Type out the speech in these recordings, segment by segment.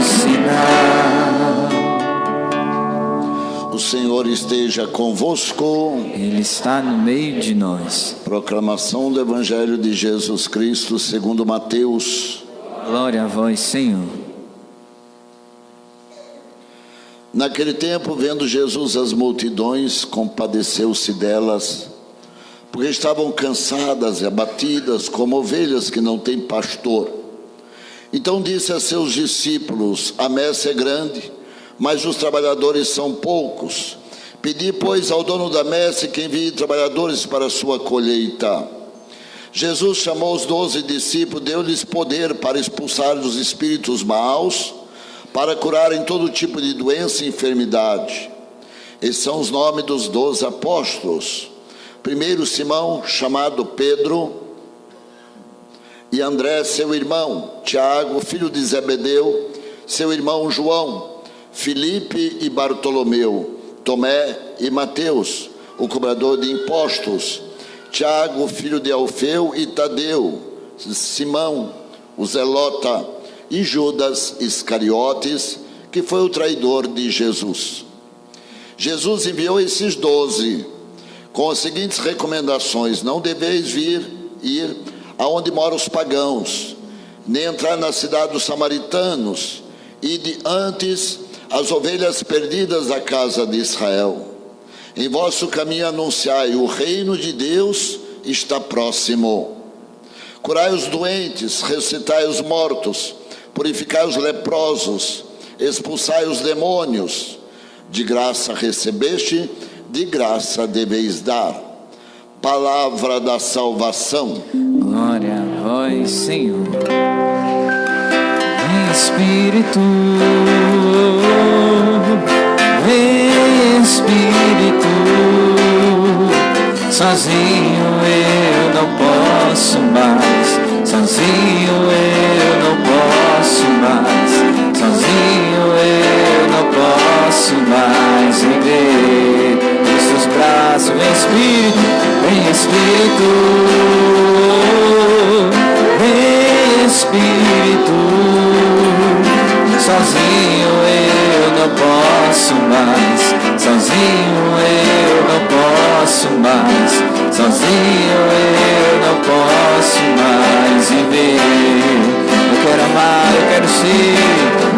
sinal. O Senhor esteja convosco. Ele está no meio de nós. Proclamação do Evangelho de Jesus Cristo segundo Mateus. Glória a vós, Senhor. Naquele tempo, vendo Jesus as multidões, compadeceu-se delas, porque estavam cansadas e abatidas, como ovelhas que não têm pastor. Então disse a seus discípulos: a messe é grande, mas os trabalhadores são poucos. Pedi, pois, ao dono da messe que envie trabalhadores para a sua colheita. Jesus chamou os 12 discípulos, deu-lhes poder para expulsar os espíritos maus, para curarem todo tipo de doença e enfermidade. Esses são os nomes dos 12 apóstolos. Primeiro, Simão, chamado Pedro, e André, seu irmão, Tiago, filho de Zebedeu, seu irmão João, Filipe e Bartolomeu, Tomé e Mateus, o cobrador de impostos, Tiago, filho de Alfeu, e Tadeu, Simão, o zelota, e Judas Iscariotes, que foi o traidor de Jesus. Jesus enviou esses 12 com as seguintes recomendações: não deveis ir aonde moram os pagãos, nem entrar na cidade dos samaritanos, ide antes as ovelhas perdidas da casa de Israel. Em vosso caminho anunciai: o reino de Deus está próximo. Curai os doentes, ressuscitai os mortos, purificai os leprosos, expulsai os demônios. De graça recebeste, de graça deveis dar. Palavra da salvação. Glória a vós, Senhor. Vem Espírito, vem Espírito. Sozinho eu não posso mais, sozinho eu não posso mais, sozinho eu não posso mais viver. Em seus braços, vem Espírito, vem Espírito, vem Espírito. Sozinho eu não posso mais, sozinho eu não posso mais, sozinho eu não posso mais viver. Eu quero amar, eu quero ser,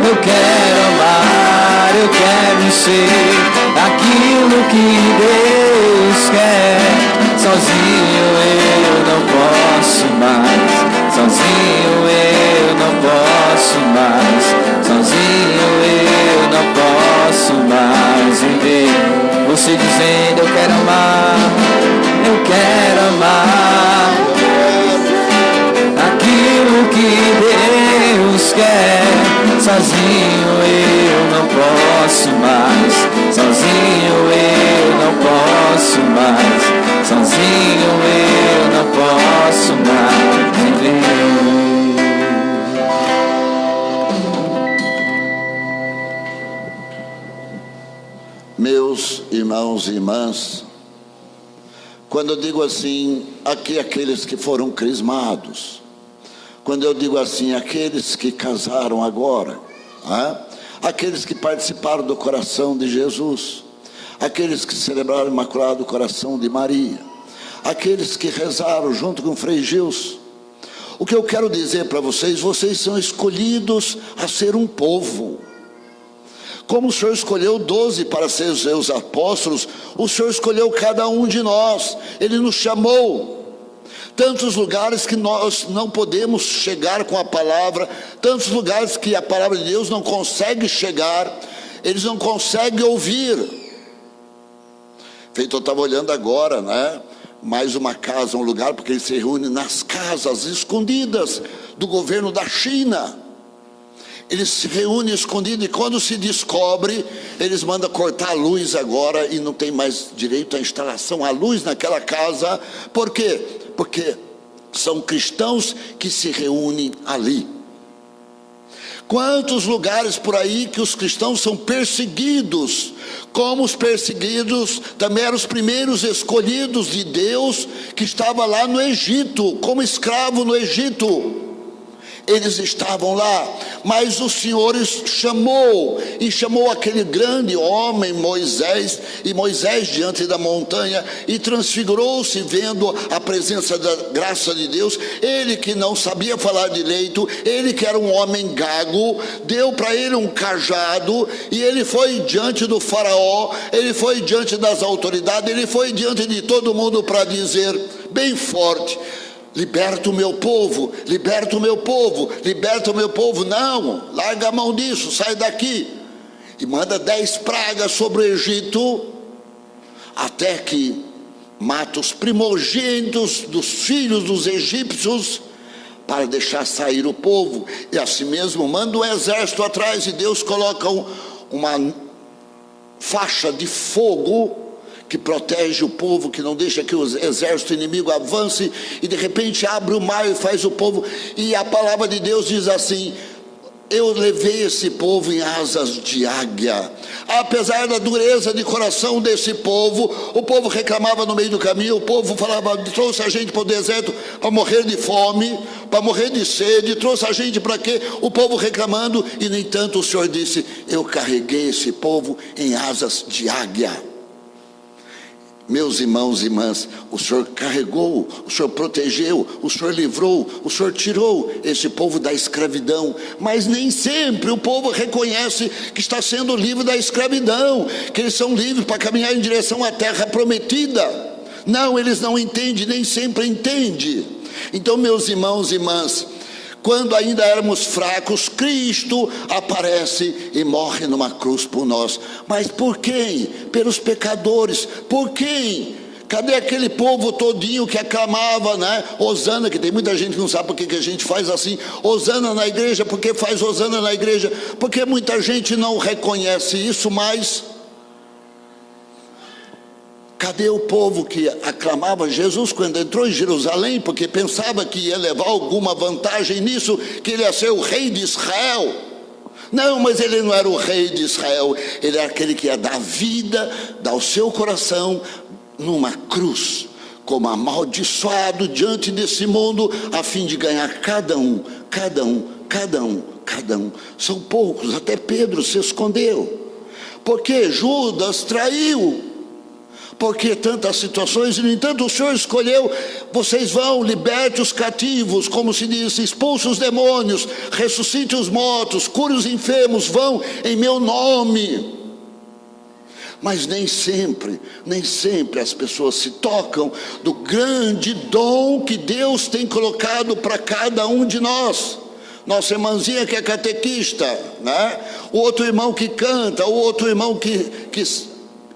eu quero amar, eu quero ser aquilo que Deus quer. Sozinho eu não posso mais, sozinho eu não posso mais, sozinho eu não posso mais viver. Você dizendo: eu quero amar, eu quero amar aquilo que Deus quer. Sozinho eu não posso mais, sozinho eu não posso mais, sozinho eu não posso mais viver. Meus irmãos e irmãs, quando eu digo assim, aqui aqueles que foram crismados, quando eu digo assim, aqueles que casaram agora, aqueles que participaram do coração de Jesus, aqueles que celebraram o Imaculado Coração de Maria, aqueles que rezaram junto com o Frei Gilson, o que eu quero dizer para vocês: vocês são escolhidos a ser um povo. Como o Senhor escolheu 12 para ser os seus apóstolos, o Senhor escolheu cada um de nós. Ele nos chamou. Tantos lugares que nós não podemos chegar com a palavra, tantos lugares que a palavra de Deus não consegue chegar, eles não conseguem ouvir. Feito, eu estava olhando agora, mais uma casa, um lugar, porque eles se reúnem nas casas escondidas do governo da China. Eles se reúnem escondidos, e quando se descobre, eles mandam cortar a luz agora, e não tem mais direito à instalação, à luz naquela casa. Por quê? Porque são cristãos que se reúnem ali. Quantos lugares por aí que os cristãos são perseguidos, como os perseguidos também eram os primeiros escolhidos de Deus, que estava lá no Egito, como escravo no Egito. eles estavam lá, mas o Senhor chamou aquele grande homem Moisés, e Moisés diante da montanha, e transfigurou-se vendo a presença da graça de Deus. Ele que não sabia falar direito, ele que era um homem gago, deu para ele um cajado, e ele foi diante do faraó, ele foi diante das autoridades, ele foi diante de todo mundo para dizer bem forte: liberta o meu povo, liberta o meu povo, liberta o meu povo. Não, larga a mão disso, sai daqui. E manda 10 pragas sobre o Egito, até que mata os primogênitos dos filhos dos egípcios, para deixar sair o povo. E assim mesmo manda um exército atrás, e Deus coloca uma faixa de fogo que protege o povo, que não deixa que o exército inimigo avance, e de repente abre o mar e faz o povo. E a palavra de Deus diz assim: eu levei esse povo em asas de águia. Apesar da dureza de coração desse povo, o povo reclamava no meio do caminho, o povo falava: trouxe a gente para o deserto para morrer de fome, para morrer de sede, trouxe a gente para quê? O povo reclamando, e no entanto o Senhor disse: eu carreguei esse povo em asas de águia. Meus irmãos e irmãs, o Senhor carregou, o Senhor protegeu, o Senhor livrou, o Senhor tirou esse povo da escravidão. Mas nem sempre o povo reconhece que está sendo livre da escravidão, que eles são livres para caminhar em direção à terra prometida. Não, eles não entendem, nem sempre entendem. Então, meus irmãos e irmãs, quando ainda éramos fracos, Cristo aparece e morre numa cruz por nós. Mas por quem? Pelos pecadores. Por quem? Cadê aquele povo todinho que aclamava, né? Hosana, que tem muita gente que não sabe por que a gente faz assim. Hosana na igreja, por que faz Hosana na igreja? Porque muita gente não reconhece isso, mas cadê o povo que aclamava Jesus quando entrou em Jerusalém, porque pensava que ia levar alguma vantagem nisso, que ele ia ser o rei de Israel? Não, mas ele não era o rei de Israel, ele era aquele que ia dar vida, dar o seu coração numa cruz, como amaldiçoado diante desse mundo, a fim de ganhar cada um. São poucos, até Pedro se escondeu, porque Judas traiu. Porque tantas situações, e no entanto o Senhor escolheu: vocês vão, liberte os cativos, como se diz, expulse os demônios, ressuscite os mortos, cure os enfermos, vão em meu nome. Mas nem sempre as pessoas se tocam do grande dom que Deus tem colocado para cada um de nós. Nossa irmãzinha que é catequista, né? O outro irmão que canta, o outro irmão que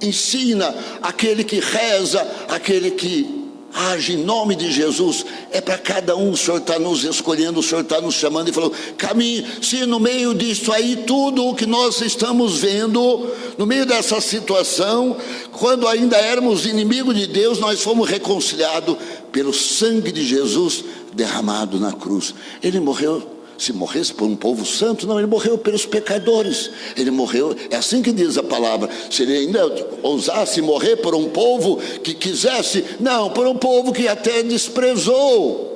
ensina, aquele que reza, aquele que age em nome de Jesus. É para cada um. O Senhor está nos escolhendo, o Senhor está nos chamando e falou: caminhe. Se no meio disso aí, tudo o que nós estamos vendo, no meio dessa situação, quando ainda éramos inimigos de Deus, nós fomos reconciliados pelo sangue de Jesus derramado na cruz. Ele morreu. Se morresse por um povo santo, não, ele morreu pelos pecadores. Ele morreu, é assim que diz a palavra. Se ele ainda ousasse morrer por um povo que quisesse, não, por um povo que até desprezou.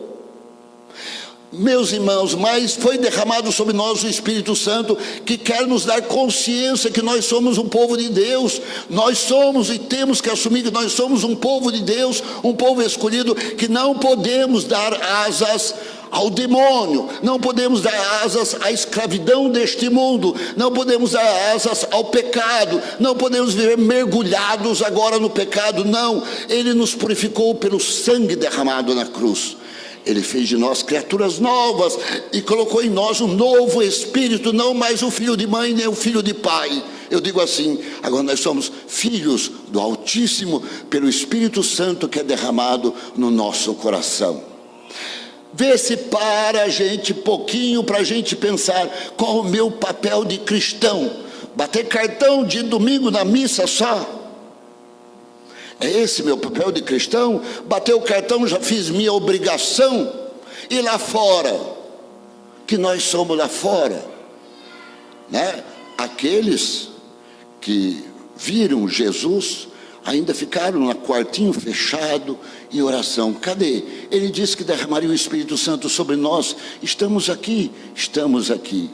Meus irmãos, mas foi derramado sobre nós o Espírito Santo, que quer nos dar consciência que nós somos um povo de Deus. Nós somos e temos que assumir que nós somos um povo de Deus, um povo escolhido, que não podemos dar asas ao demônio, não podemos dar asas à escravidão deste mundo, não podemos dar asas ao pecado, não podemos viver mergulhados agora no pecado. Não, ele nos purificou pelo sangue derramado na cruz. Ele fez de nós criaturas novas e colocou em nós um novo espírito, não mais o filho de mãe nem o filho de pai. Eu digo assim, agora nós somos filhos do Altíssimo pelo Espírito Santo que é derramado no nosso coração. Vê se para a gente pouquinho, para a gente pensar qual o meu papel de cristão. Bater cartão de domingo na missa só? É esse meu papel de cristão? Bater o cartão, já fiz minha obrigação. E lá fora? Que nós somos lá fora, né? Aqueles que viram Jesus, ainda ficaram no quartinho fechado em oração. Cadê? Ele disse que derramaria o Espírito Santo sobre nós. Estamos aqui, estamos aqui.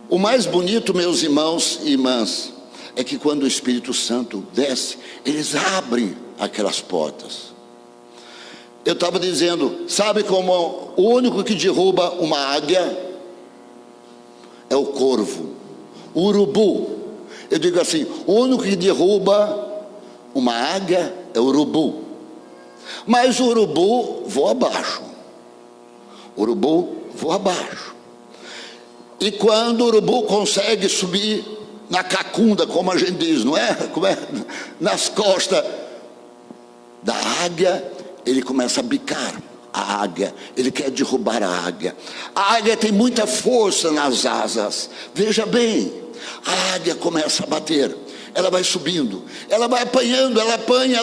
O mais bonito, meus irmãos e irmãs, é que quando o Espírito Santo desce, eles abrem aquelas portas. Eu estava dizendo, sabe como o único que derruba uma águia é o corvo, o urubu. Eu digo assim, o único que derruba uma águia é o urubu. Mas o urubu voa abaixo. O urubu voa abaixo. E quando o urubu consegue subir na cacunda, como a gente diz, não é? Nas costas da águia, ele começa a bicar a águia. Ele quer derrubar a águia. A águia tem muita força nas asas. Veja bem, a águia começa a bater. Ela vai subindo, ela vai apanhando, ela apanha,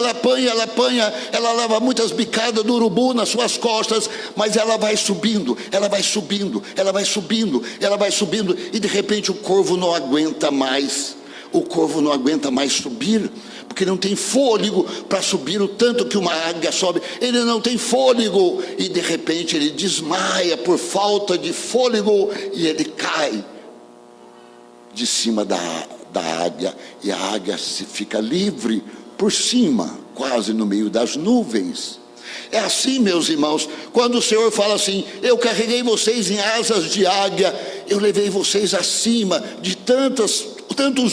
ela leva muitas bicadas do urubu nas suas costas, mas ela vai subindo, e de repente o corvo não aguenta mais. O corvo não aguenta mais subir, porque não tem fôlego para subir o tanto que uma águia sobe. Ele não tem fôlego, e de repente ele desmaia por falta de fôlego, e ele cai de cima da águia, e a águia se fica livre por cima, quase no meio das nuvens. É assim, meus irmãos, quando o Senhor fala assim, eu carreguei vocês em asas de águia, eu levei vocês acima de tantos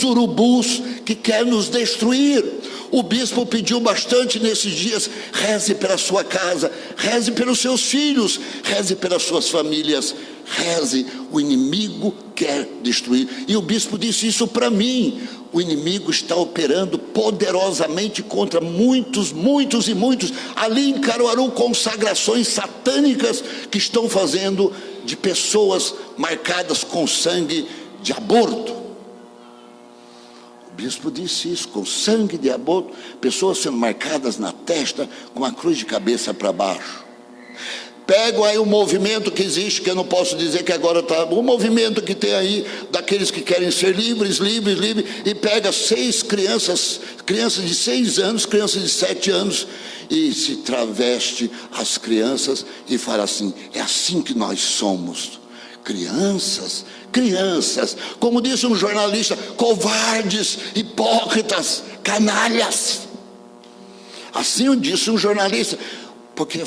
urubus que querem nos destruir. O bispo pediu bastante nesses dias, reze pela sua casa, reze pelos seus filhos, reze pelas suas famílias, reze, o inimigo quer destruir. E o bispo disse isso para mim, o inimigo está operando poderosamente contra muitos ali em Caruaru, consagrações satânicas que estão fazendo de pessoas marcadas com sangue de aborto. O bispo disse isso, com sangue de aborto, pessoas sendo marcadas na testa com uma cruz de cabeça para baixo. Pego aí o movimento que existe, que eu não posso dizer que agora está, o movimento que tem aí, daqueles que querem ser livres, e pega 6 crianças de 6 anos, crianças de 7 anos, e se traveste as crianças e fala assim, é assim que nós somos. Crianças, como disse um jornalista, covardes, hipócritas, canalhas. Assim disse um jornalista, porque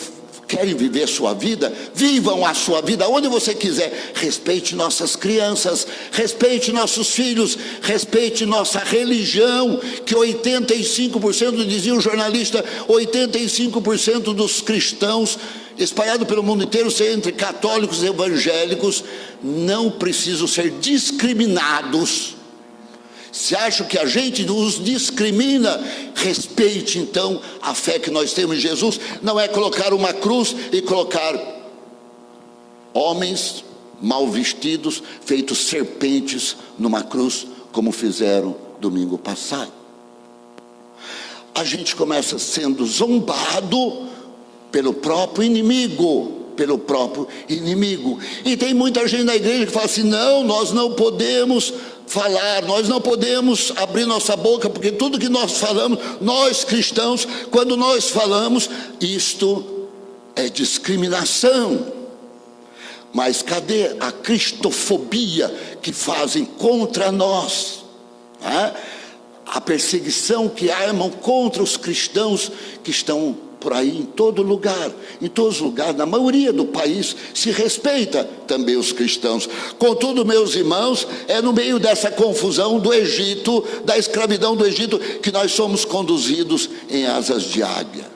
querem viver sua vida, vivam a sua vida onde você quiser. Respeite nossas crianças, respeite nossos filhos, respeite nossa religião, que 85%, dizia o jornalista, 85% dos cristãos espalhados pelo mundo inteiro, entre católicos e evangélicos, não precisam ser discriminados. Se acham que a gente os discrimina, respeite então a fé que nós temos em Jesus. Não é colocar uma cruz e colocar homens mal vestidos, feitos serpentes numa cruz, como fizeram domingo passado. A gente começa sendo zombado pelo próprio inimigo. E tem muita gente na igreja que fala assim, não, nós não podemos falar, nós não podemos abrir nossa boca, porque tudo que nós falamos, nós cristãos, quando nós falamos, isto é discriminação. Mas cadê a cristofobia que fazem contra nós? A perseguição que armam contra os cristãos que estão por aí em todo lugar, todos os lugares, na maioria do país, se respeita também os cristãos. Contudo, meus irmãos, é no meio dessa confusão do Egito, da escravidão do Egito, que nós somos conduzidos em asas de águia.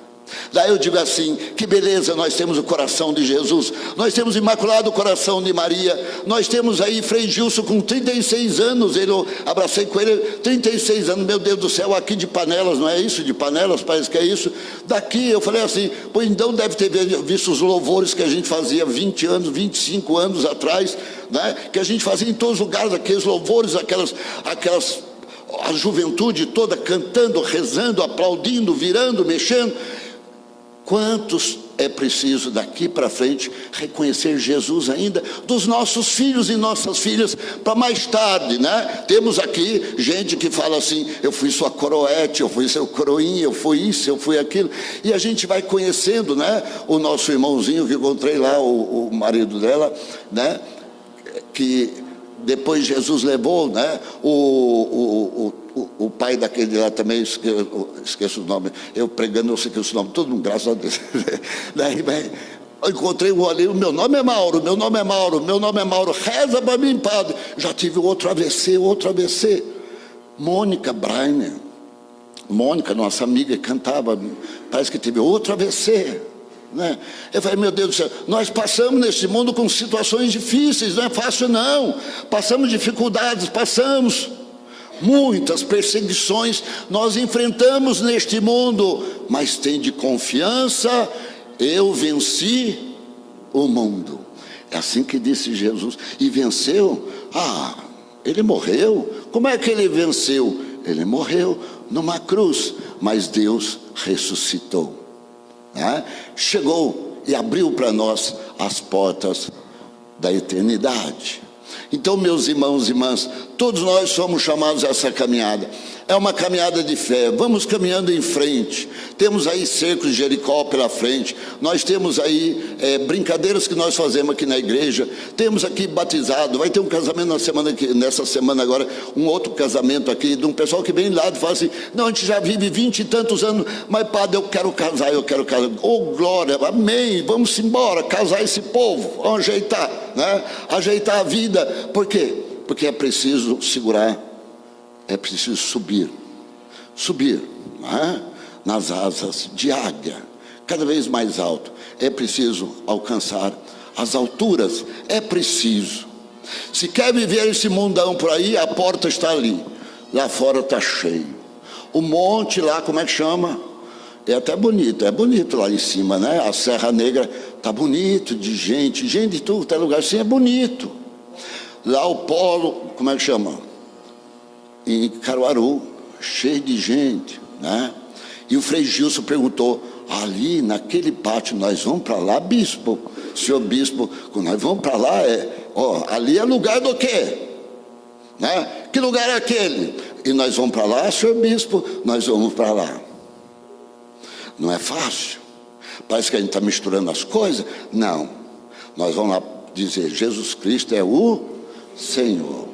Daí eu digo assim, que beleza, nós temos o coração de Jesus, nós temos o imaculado coração de Maria, nós temos aí Frei Gilson com 36 anos, eu abracei com ele, 36 anos, meu Deus do céu, aqui de Panelas, não é isso? De Panelas, parece que é isso. Daqui eu falei assim, pois então deve ter visto os louvores que a gente fazia 20 anos, 25 anos atrás, né? Que a gente fazia em todos os lugares, aqueles louvores, a juventude toda cantando, rezando, aplaudindo, virando, mexendo. Quantos é preciso daqui para frente reconhecer Jesus ainda dos nossos filhos e nossas filhas para mais tarde, né? Temos aqui gente que fala assim: eu fui sua coroete, eu fui seu coroinha, eu fui isso, eu fui aquilo, e a gente vai conhecendo, né? O nosso irmãozinho que encontrei lá, o marido dela, né? Que depois Jesus levou, né? O pai daquele lá também, esqueço o nome, eu pregando, eu esqueço o nome, todo mundo, graças a Deus. Daí, eu encontrei um ali, meu nome é Mauro, meu nome é Mauro, meu nome é Mauro, reza para mim, padre. Já tive outro AVC. Mônica Brainer, Mônica, nossa amiga, cantava, parece que teve outro AVC. Né? Eu falei: meu Deus do céu, nós passamos nesse mundo com situações difíceis, não é fácil não, passamos dificuldades, passamos muitas perseguições, nós enfrentamos neste mundo, mas tende confiança, eu venci o mundo. É assim que disse Jesus. E venceu? Ele morreu. Como é que ele venceu? Ele morreu numa cruz, mas Deus ressuscitou, né? Chegou e abriu para nós as portas da eternidade. Então, meus irmãos e irmãs, todos nós somos chamados a essa caminhada. É uma caminhada de fé, vamos caminhando em frente. Temos aí cercos de Jericó pela frente. Nós temos aí brincadeiras que nós fazemos aqui na igreja. Temos aqui batizado, vai ter um casamento nessa semana agora, um outro casamento aqui, de um pessoal que vem lá e fala assim: não, a gente já vive 20 e tantos anos, mas padre, eu quero casar. Oh, glória, amém, vamos embora, casar esse povo, vamos ajeitar, né? Ajeitar a vida. Por quê? Porque é preciso segurar, é preciso subir, né? Nas asas de águia, cada vez mais alto. É preciso alcançar as alturas, é preciso. Se quer viver esse mundão por aí, a porta está ali, lá fora está cheio. O monte lá, como é que chama? É até bonito, é bonito lá em cima, né? A Serra Negra está bonito, de gente de tudo, tá lugar assim, é bonito. Lá o polo, como é que chama? Em Caruaru, cheio de gente, né? E o Frei Gilson perguntou: ali naquele pátio nós vamos para lá, bispo? Senhor bispo, nós vamos para lá, ali é lugar do quê? Né? Que lugar é aquele? E nós vamos para lá, senhor bispo, nós vamos para lá. Não é fácil, parece que a gente está misturando as coisas. Não, nós vamos lá dizer: Jesus Cristo é o Senhor,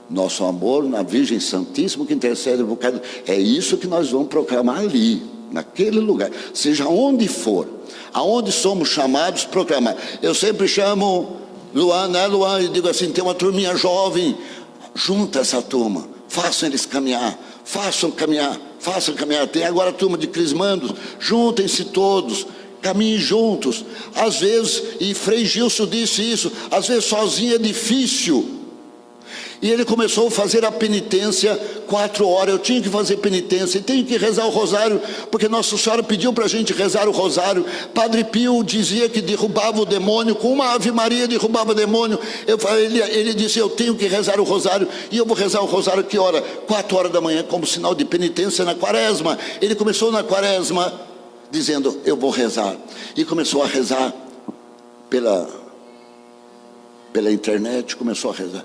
nosso amor na Virgem Santíssima que intercede por cada. É isso que nós vamos proclamar ali, naquele lugar, seja onde for, aonde somos chamados a proclamar. Eu sempre chamo Luan, né, Luan, e digo assim: tem uma turminha jovem, junta essa turma, façam eles caminhar, façam caminhar. Tem agora a turma de crismandos, juntem-se todos, caminhem juntos. Às vezes, e Frei Gilson disse isso, às vezes sozinho é difícil. E ele começou a fazer a penitência 4 horas. Eu tinha que fazer penitência, e tenho que rezar o rosário, porque Nossa Senhora pediu para a gente rezar o rosário. Padre Pio dizia que derrubava o demônio, com uma Ave Maria derrubava o demônio. Ele disse: eu tenho que rezar o rosário, e eu vou rezar o rosário que hora? 4 horas da manhã, como sinal de penitência na quaresma. Ele começou na quaresma dizendo: eu vou rezar, e começou a rezar pela internet, começou a rezar.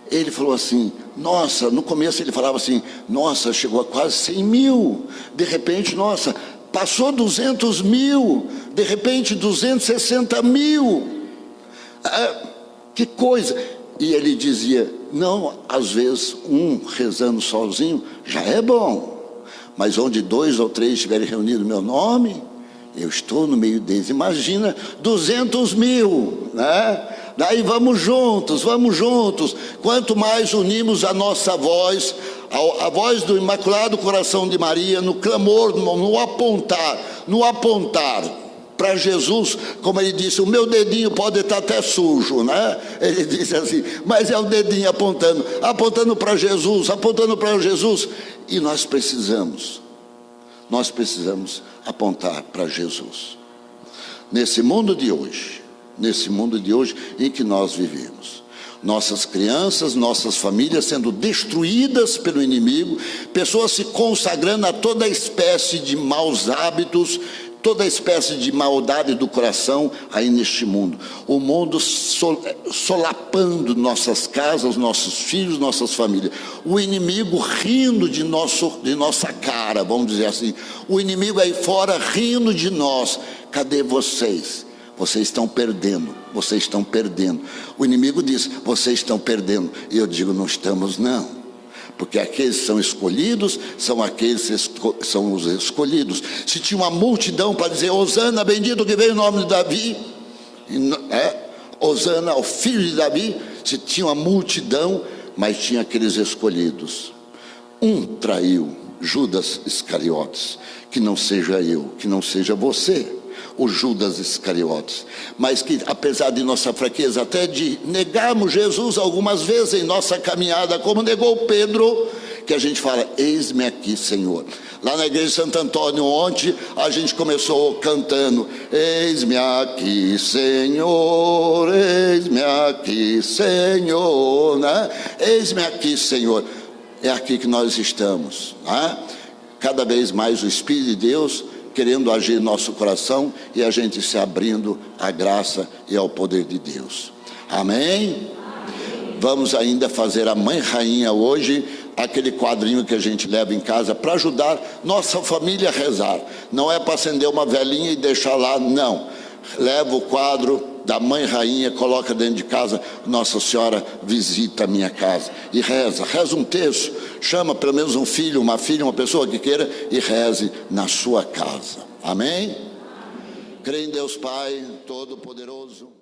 Ele falou assim: nossa, no começo ele falava assim: nossa, chegou a quase 100 mil, de repente, nossa, passou 200 mil, de repente 260 mil, que coisa. E ele dizia: não, às vezes rezando sozinho já é bom, mas onde 2 ou 3 estiverem reunidos no meu nome, eu estou no meio deles. Imagina 200 mil, né? Daí vamos juntos. Quanto mais unimos a nossa voz, a voz do Imaculado Coração de Maria, no clamor, no apontar para Jesus, como ele disse: o meu dedinho pode estar até sujo, né? Ele disse assim, mas é o dedinho apontando para Jesus, e nós precisamos apontar para Jesus. Nesse mundo de hoje em que nós vivemos, nossas crianças, nossas famílias sendo destruídas pelo inimigo, pessoas se consagrando a toda espécie de maus hábitos, toda espécie de maldade do coração aí neste mundo. O mundo solapando nossas casas, nossos filhos, nossas famílias. O inimigo rindo de nossa cara, vamos dizer assim. O inimigo aí fora rindo de nós. Cadê vocês? Vocês estão perdendo, vocês estão perdendo. O inimigo diz, vocês estão perdendo. E eu digo, não estamos não. Porque aqueles que são escolhidos, são aqueles que são os escolhidos. Se tinha uma multidão para dizer, Hosana, bendito que veio o nome de Davi, Hosana, o filho de Davi, se tinha uma multidão, mas tinha aqueles escolhidos. Um traiu, Judas Iscariotes, que não seja eu, que não seja você, o Judas Iscariotes, mas que apesar de nossa fraqueza, até de negarmos Jesus algumas vezes em nossa caminhada, como negou Pedro, que a gente fala, eis-me aqui, Senhor. Lá na igreja de Santo Antônio ontem, a gente começou cantando, eis-me aqui, Senhor, eis-me aqui, Senhor, né? Eis-me aqui, Senhor. É aqui que nós estamos, né? Cada vez mais o Espírito de Deus querendo agir em nosso coração e a gente se abrindo à graça e ao poder de Deus. Amém? Vamos ainda fazer a Mãe Rainha hoje, aquele quadrinho que a gente leva em casa para ajudar nossa família a rezar. Não é para acender uma velinha e deixar lá, não. Leva o quadro da Mãe Rainha, coloca dentro de casa, Nossa Senhora visita a minha casa e reza um terço, chama pelo menos um filho, uma filha, uma pessoa que queira e reze na sua casa. Amém? Creio em Deus Pai Todo-Poderoso.